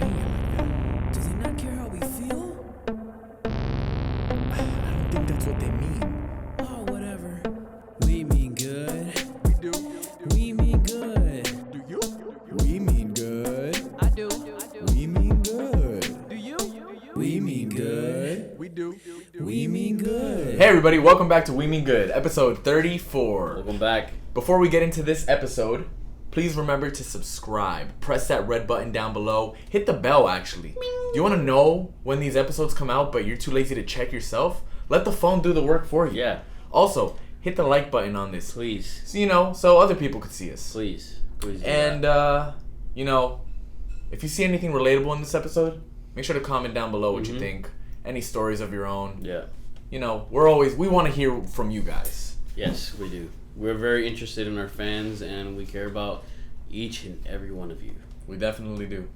saying it like that? Do they not care how we feel? I don't think that's what they mean. Oh, whatever. We mean good. We do. We mean good. Do you? We mean good. I do. We mean good. Do you? We mean good. We do. We mean good. Hey everybody, welcome back to We Mean Good, episode 34. Welcome back. Before we get into this episode, please remember to subscribe. Press that red button down below. Hit the bell actually. Do you want to know when these episodes come out but you're too lazy to check yourself? Let the phone do the work for you. Yeah. Also, hit the like button on this. Please. So other people could see us. Please. Please do And, that. if you see anything relatable in this episode, make sure to comment down below what you think. Any stories of your own. Yeah. We want to hear from you guys. Yes, we do. We're very interested in our fans, and we care about each and every one of you. We definitely do.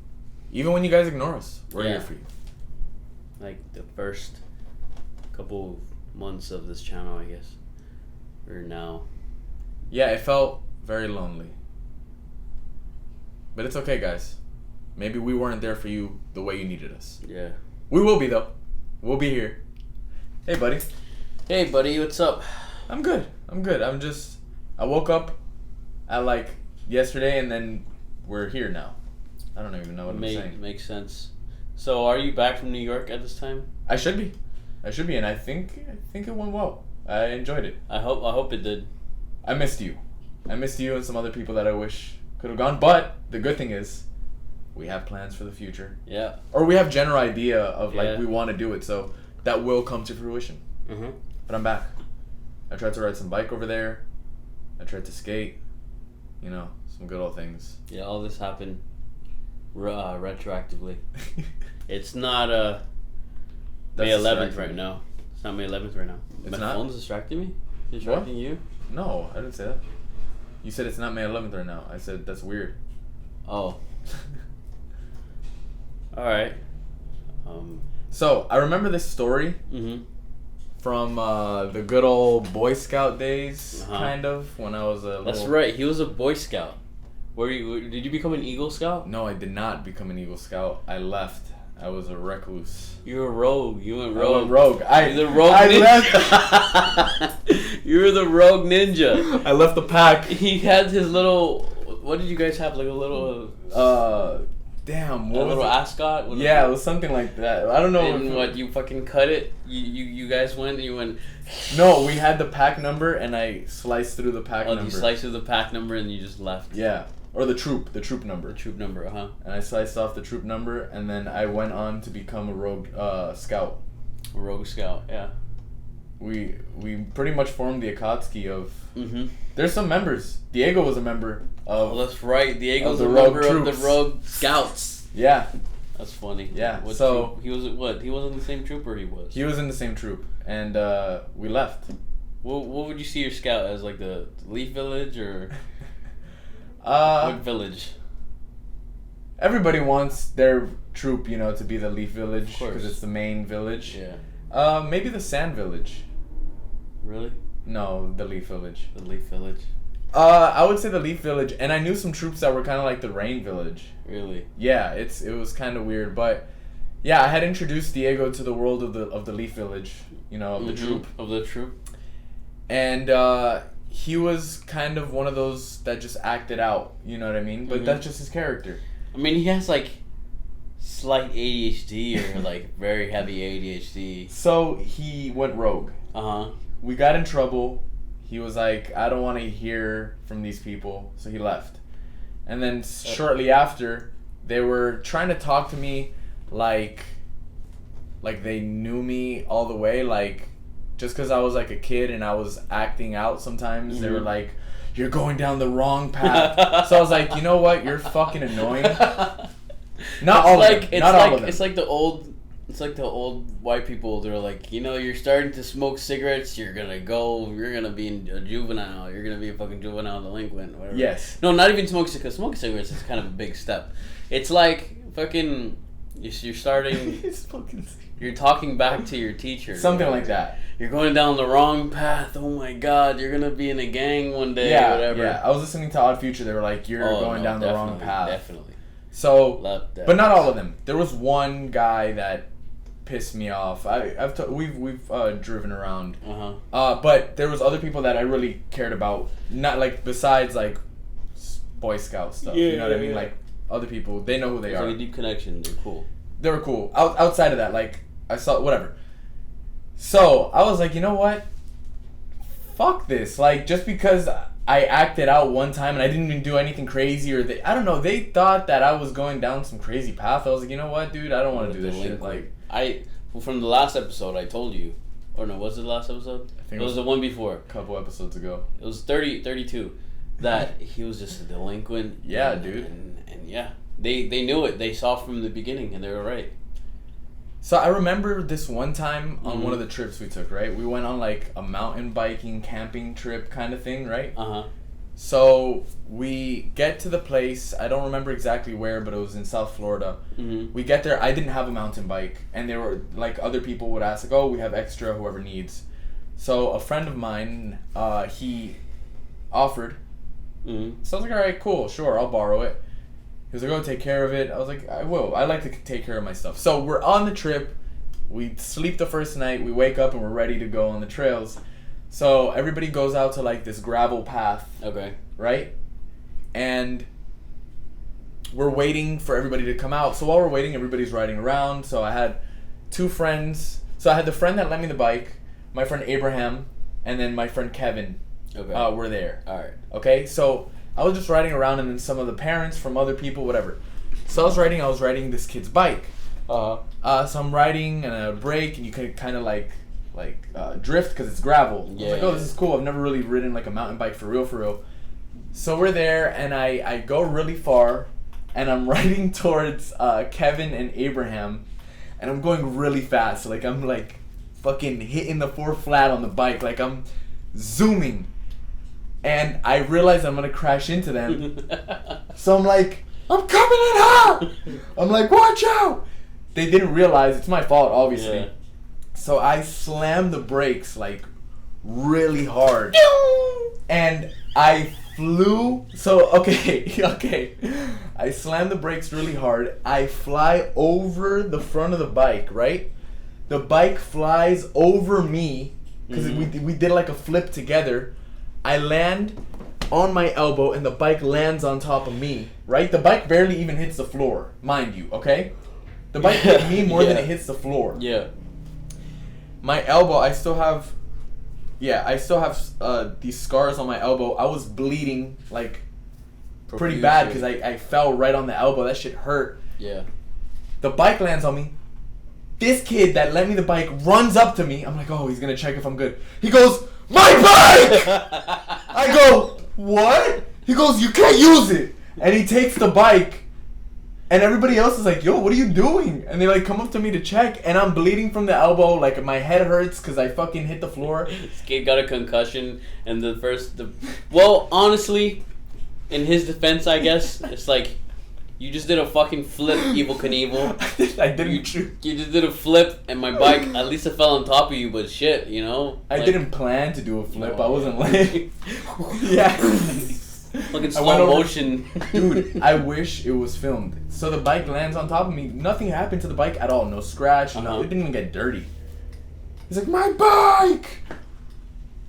Even when you guys ignore us, we're Yeah. here for you. Like the first couple months of this channel, I guess. Or now. Yeah, it felt very lonely. But it's okay, guys. Maybe we weren't there for you the way you needed us. Yeah. We will be, though. We'll be here. Hey, buddy. Hey, buddy, what's up? I'm good. I woke up at yesterday and then we're here now. I don't even know what I'm saying. Makes sense. So, are you back from New York at this time? I should be, and I think it went well. I enjoyed it. I hope it did. I missed you and some other people that I wish could have gone. But the good thing is, we have plans for the future, Yeah. or we have general idea of Yeah. we want to do it. So that will come to fruition. Mm-hmm. But I'm back. I tried to ride some bike over there. I tried to skate. Some good old things. Yeah, all this happened retroactively. It's not May 11th right now. It's not May 11th right now. It's My not? phone's distracting me? Distracting you? No, I didn't say that. You said it's not May 11th right now. I said that's weird. Oh. Alright. So I remember this story Mm-hmm. from the good old Boy Scout days, Uh-huh. kind of, when I was a little... That's right. He was a Boy Scout. Did you become an Eagle Scout? No, I did not become an Eagle Scout. I left. I was a recluse. You were a rogue. You went I rogue. went rogue. You're the rogue I ninja. left. You were the rogue ninja. I left the pack. He had his little... What did you guys have? Like a little... Damn. a What little was it? ascot? Yeah, it was something like that. I don't know. And what, you fucking cut it? You guys went and you went... No, we had the pack number, and I sliced through the pack number. You sliced through the pack number and you just left. Yeah, or the troop number. The troop number, uh-huh. And I sliced off the troop number, and then I went on to become a rogue scout. A rogue scout, yeah. We pretty much formed the Akatsuki of... Mm-hmm. There's some members. Diego was a member of... Oh, that's right. Diego's the a rogue member of the troops. Rogue Scouts. Yeah, That's funny. Yeah, What so- troop? He was what? He was in the same troop, or he was? he was in the same troop, and we left. What would you see your scout as, like the Leaf Village or Uh, what village? everybody wants their troop, to be the Leaf Village, Of course. because it's the main village. Yeah. Maybe the Sand Village. Really? No, the Leaf Village. The Leaf Village? I would say the Leaf Village, and I knew some troops that were kind of like the Rain Village. Really? Yeah, it was kind of weird, but yeah, I had introduced Diego to the world of the Leaf Village, of the troop, Of the troop? and he was kind of one of those that just acted out. You know what I mean? But that's just his character. I mean, he has like slight ADHD or like very heavy ADHD. So he went rogue. Uh-huh. We got in trouble. He was like, I don't want to hear from these people, so he left. And then shortly after, they were trying to talk to me like they knew me all the way, just because I was like a kid and I was acting out sometimes. They were like, you're going down the wrong path. So I was like, you know what, you're fucking annoying. Not all of them. Not all of them. It's like the old white people. They're like, you're starting to smoke cigarettes. You're gonna be a juvenile. You're gonna be a fucking juvenile delinquent. Whatever. Yes. No, not even smoking, because smoking cigarettes is kind of a big step. It's like fucking. You're starting. You're talking back to your teacher. Something like that. You're going down the wrong path. Oh my God, you're gonna be in a gang one day. Yeah, or whatever. yeah. I was listening to Odd Future. They were like, you're going down the wrong path. Definitely. So, but not all of them. There was one guy that pissed me off. We've driven around. But there was other people that I really cared about. Not like besides like Boy Scout stuff. You know what I mean? Like other people, they know who they are. Like a deep connection. They're cool. They were cool. Outside of that, like I saw whatever. So I was like, you know what? Fuck this. Like just because I acted out one time and I didn't even do anything crazy, or I don't know, they thought that I was going down some crazy path. I was like, you know what, dude, I don't want to do this shit. Like from the last episode I told you, or no, was it the last episode? I think it was the one before. A couple episodes ago. It was 32 that he was just a delinquent. Yeah, dude. And yeah, they knew it. They saw from the beginning, and they were right. So I remember this one time on one of the trips we took, right? We went on like a mountain biking, camping trip kind of thing, right? So we get to the place. I don't remember exactly where, but it was in South Florida. We get there. I didn't have a mountain bike, and they were like other people would ask, like, "Oh, we have extra, whoever needs." So a friend of mine, he offered. So I was like, "All right, cool, sure, I'll borrow it." He was like, "Oh, take care of it." I was like, "I will. I like to take care of my stuff." So we're on the trip. We sleep the first night. We wake up and we're ready to go on the trails. So everybody goes out to like this gravel path. Okay. Right? And we're waiting for everybody to come out. So while we're waiting, everybody's riding around. So I had two friends. So I had the friend that lent me the bike, my friend Abraham, and then my friend Kevin. Okay. Were there. All right. Okay? So I was just riding around, and then some of the parents from other people, whatever. So I was riding this kid's bike. So I'm riding, and I would brake, and you could kind of like drift because it's gravel. I was like, oh, this is cool. I've never really ridden like a mountain bike for real. So we're there, and I go really far, and I'm riding towards Kevin and Abraham, and I'm going really fast. Like I'm like fucking hitting the 4 flat on the bike. Like I'm zooming. And I realize I'm gonna crash into them. So I'm like, I'm coming in hot! I'm like, watch out! They didn't realize it's my fault, obviously. Yeah. So I slammed the brakes like really hard. And I flew. So, okay. I slammed the brakes really hard. I fly over the front of the bike, right? The bike flies over me because we did like a flip together. I land on my elbow and the bike lands on top of me, right? The bike barely even hits the floor, mind you, okay? The bike hit me more than it hits the floor. Yeah. My elbow, I still have these scars on my elbow. I was bleeding like pretty bad because I fell right on the elbow. That shit hurt. Yeah. The bike lands on me. This kid that lent me the bike runs up to me. I'm like, oh, he's going to check if I'm good. He goes, my bike! I go, what? He goes, you can't use it. And he takes the bike. And everybody else is like, yo, what are you doing? And they like come up to me to check. And I'm bleeding from the elbow. Like my head hurts because I fucking hit the floor. This kid got a concussion. And well, honestly, in his defense, I guess, it's like, you just did a fucking flip, Evel Knievel. I didn't. You just did a flip, and my bike, at least it fell on top of you, but shit, you know? I didn't plan to do a flip. I wasn't like... Yeah. Fucking slow motion. Dude, I wish it was filmed. So the bike lands on top of me. Nothing happened to the bike at all. No scratch. No, it didn't even get dirty. He's like, my bike!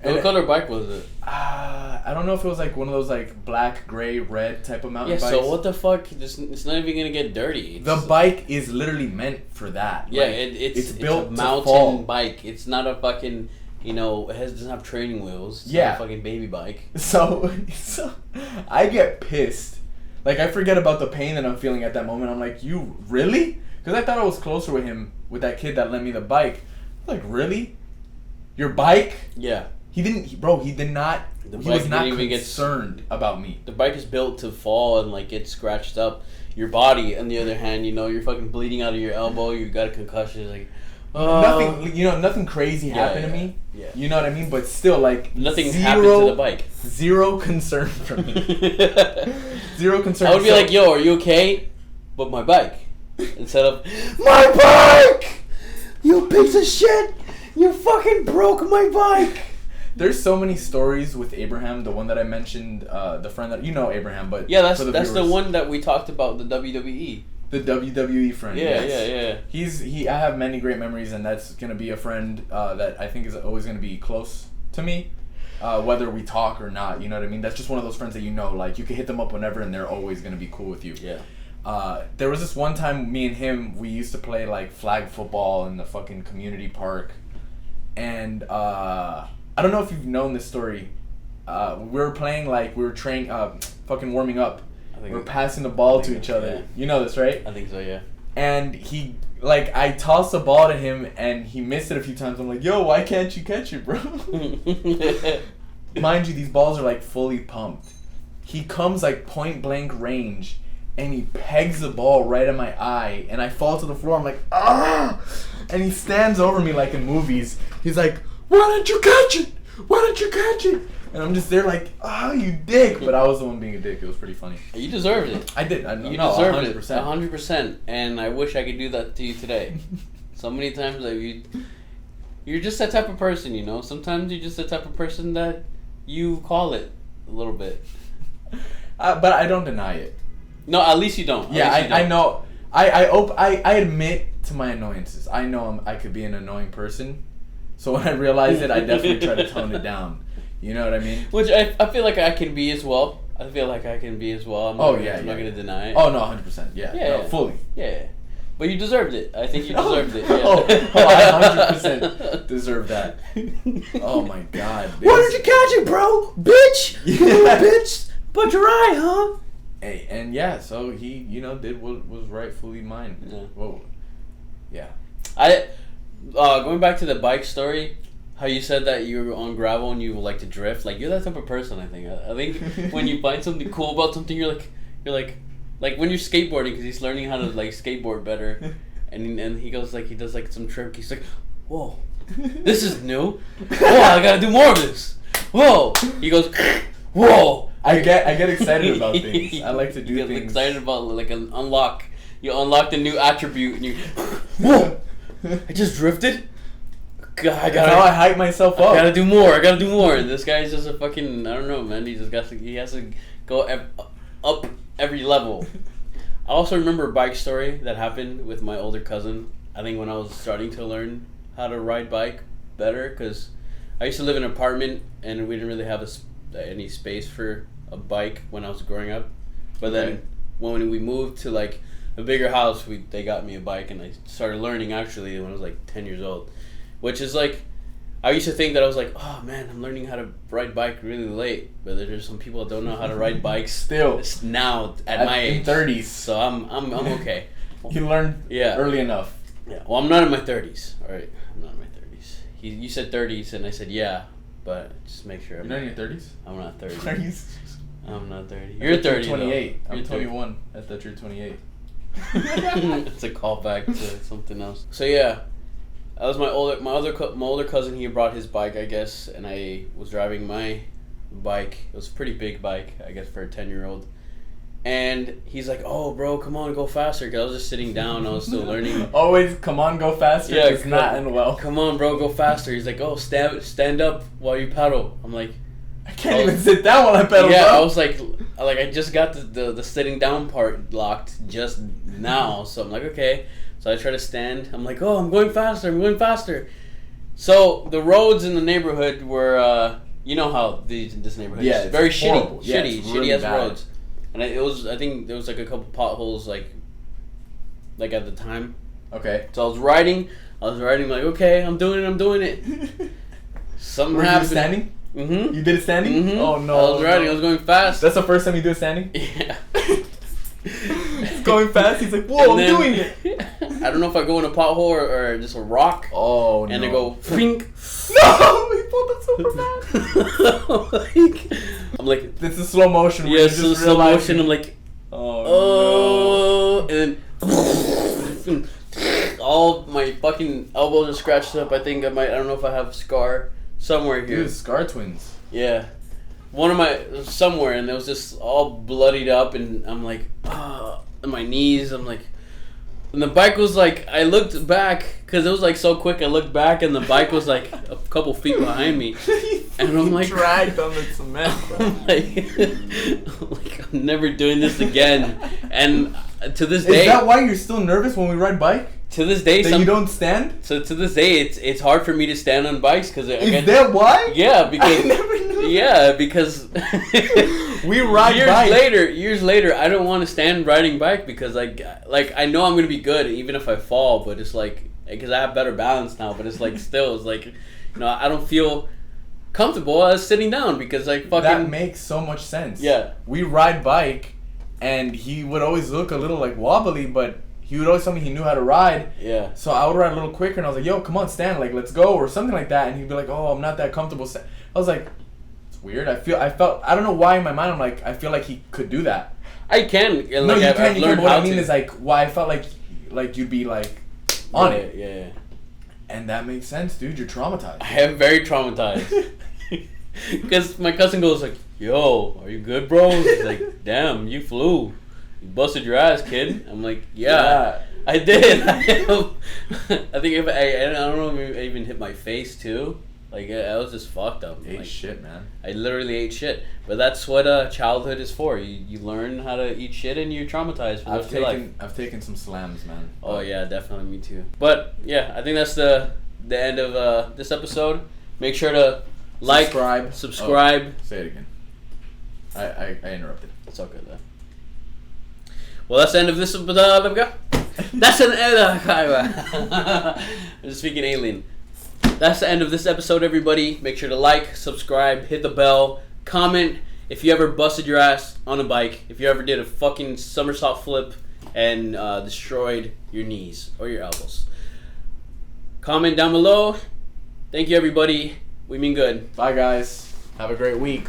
What color bike was it? I don't know if it was like one of those like black, gray, red type of mountain bikes. So what the fuck? It's not even gonna get dirty. The bike is literally meant for that. Yeah, like, it's built a mountain bike. It's not a fucking, it doesn't have training wheels. It's not a fucking baby bike. So I get pissed. Like I forget about the pain that I'm feeling at that moment. I'm like, you really? Because I thought I was closer with him, with that kid that lent me the bike. I'm like, really? Your bike? Yeah. He did not. He was not concerned about me. The bike is built to fall and like get scratched up. Your body, on the other hand, you're fucking bleeding out of your elbow. You got a concussion. It's like nothing crazy happened to me. Yeah. You know what I mean? But still, like nothing happened to the bike. Zero concern from me. Zero concern. I would be like, yo, are you okay? But my bike, instead of my bike. You piece of shit! You fucking broke my bike! There's so many stories with Abraham. The one that I mentioned, the friend that you know Abraham, but Yeah, that's for the viewers, one that we talked about, the WWE. the WWE friend. Yeah, yes. yeah. I have many great memories, and that's gonna be a friend that I think is always gonna be close to me, whether we talk or not. You know what I mean? That's just one of those friends that you know, like you can hit them up whenever, and they're always gonna be cool with you. Yeah. There was this one time, me and him, we used to play like flag football in the fucking community park, and I don't know if you've known this story. We were playing like we were fucking warming up. We were passing the ball to each other. Yeah. You know this, right? I think so, yeah. And he, like, I tossed the ball to him and he missed it a few times. I'm like, yo, why can't you catch it, bro? Mind you, these balls are like fully pumped. He comes like point blank range and he pegs the ball right at my eye and I fall to the floor. I'm like, ah! And he stands over me like in movies. He's like, why don't you catch it? Why don't you catch it? And I'm just there like, ah, you dick. But I was the one being a dick. It was pretty funny. You deserved it. I did. You no, deserved 100%. it. 100%. And I wish I could do that to you today. So many times you're just that type of person, you know? Sometimes you're just the type of person that you call it a little bit. But I don't deny it. No, at least you don't. Yeah, I know. I admit to my annoyances. I know I could be an annoying person. So when I realize it, I definitely try to tone it down. You know what I mean? Which I feel like I can be as well. I'm not going to deny it. Oh, no, 100%. Yeah. Yeah. No, fully. Yeah. But you deserved it. I think you deserved it. Yeah. I 100% deserve that. Oh, my God. Why don't you catch it, bro? Bitch! Yeah. Bitch! But you're right, huh? Hey, and yeah, so he, did what was rightfully mine. Yeah. Whoa. Yeah. Going back to the bike story, how you said that you were on gravel and you like to drift, like you're that type of person. I think when you find something cool about something, you're like when you're skateboarding, because he's learning how to like skateboard better, and he goes like he does like some trick. He's like, whoa, this is new. Whoa, I gotta do more of this. Whoa, he goes, whoa. I get excited about things. I like to do things. Excited about like an unlock. You unlocked a new attribute and you, whoa, I just drifted. God, Now I hype myself up. I gotta do more. And this guy's just a fucking, I don't know, man. He has to go up every level. I also remember a bike story that happened with my older cousin. I think when I was starting to learn how to ride bike better, because I used to live in an apartment and we didn't really have any space for a bike when I was growing up. But then when we moved to like a bigger house, they got me a bike and I started learning actually when I was like 10 years old. Which is like, I used to think that I was like, oh man, I'm learning how to ride bike really late. But there's some people that don't know how to ride bikes still now at my age. 30s. So I'm okay. You learned early enough. Yeah. Well, I'm not in my 30s. All right, I'm not in my 30s. You said 30s, and I said yeah, but just make sure. You're not in your 30s? I'm not 30. 30s? I'm not 30. You're 30. 28. Though. I'm 21. I thought you were 28. It's a callback to something else. So yeah. That was my older cousin. He brought his bike, I guess, and I was driving my bike. It was a pretty big bike, I guess, for a 10-year-old. And he's like, "Oh, bro, come on, go faster." Because I was just sitting down. I was still learning. Always, come on, go faster. Yeah, it's not end well. Come on, bro, go faster. He's like, "Oh, stand up while you pedal." I'm like, I can't even sit down while I pedal. Yeah, bro. I was like I just got the sitting down part locked just now. So I'm like, okay. So I try to stand. I'm like, oh, I'm going faster. So the roads in the neighborhood were, you know how this neighborhood is very horrible. shitty ass roads. And I think there was like a couple potholes like at the time. Okay. So I was riding like, okay, I'm doing it. Something happened. You standing? Mm-hmm. You did it standing? Mm-hmm. Oh no. I was riding. I was going fast. That's the first time you do it standing? Yeah. He's going fast. He's like, whoa, I'm doing it. I don't know if I go in a pothole or just a rock. Oh, no. And I go, fink. No! He pulled it super fast. I'm like, this is slow motion. Yeah, so slow motion. I'm like, oh no. And then all my fucking elbows are scratched up. I think I don't know if I have a scar somewhere here. Dude, scar twins. Yeah. Somewhere, and it was just all bloodied up, and I'm like, in my knees, I'm like, And the bike was like, I looked back, because it was like so quick, I looked back and the bike was like a couple feet behind me. And I'm like... dragged on the cement, bro. I'm never doing this again. And to this day... Is that why you're still nervous when we ride bike? To this day... That you don't stand? So to this day, it's hard for me to stand on bikes, because... Is that why? Yeah, because... I never knew that. Yeah, because... We ride bike. Years later, I don't want to stand riding bike because like I know I'm gonna be good even if I fall, but it's like because I have better balance now. But it's like still, it's like I don't feel comfortable as sitting down because like fucking. That makes so much sense. Yeah, we ride bike, and he would always look a little like wobbly, but he would always tell me he knew how to ride. Yeah. So I would ride a little quicker, and I was like, "Yo, come on, stand, like let's go," or something like that, and he'd be like, "Oh, I'm not that comfortable." I was like. Weird. I don't know why in my mind I'm like I feel like he could do that. I can. No, like, you can. learned What how I mean to. is like why I felt like you'd be like on it. Yeah. And that makes sense, dude. You're traumatized. I am very traumatized. Because my cousin goes like, "Yo, are you good, bro?" He's like, "Damn, you flew. You busted your ass, kid." I'm like, "Yeah. I did." I think if I don't know if I even hit my face too. Like I was just fucked up. Ate shit, man. I literally ate shit. But that's what childhood is for. You learn how to eat shit and you're traumatized for the rest of your life. I've taken some slams, man. Oh yeah, definitely me too. But yeah, I think that's the end of this episode. Make sure to like, subscribe. Oh, say it again. I interrupted. It's all good though. Well, that's the end of this. That's the end. I'm just speaking alien. That's the end of this episode, everybody. Make sure to like, subscribe, hit the bell, comment if you ever busted your ass on a bike, if you ever did a fucking somersault flip and destroyed your knees or your elbows. Comment down below. Thank you, everybody. We mean good. Bye, guys. Have a great week.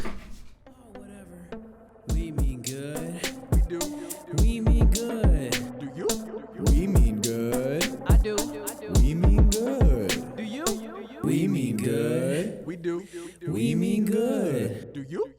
Whatever. We mean good. We do. We mean good. Do you? We mean good. I do. We mean good. Do you? We mean good. We do. We mean good. Do you?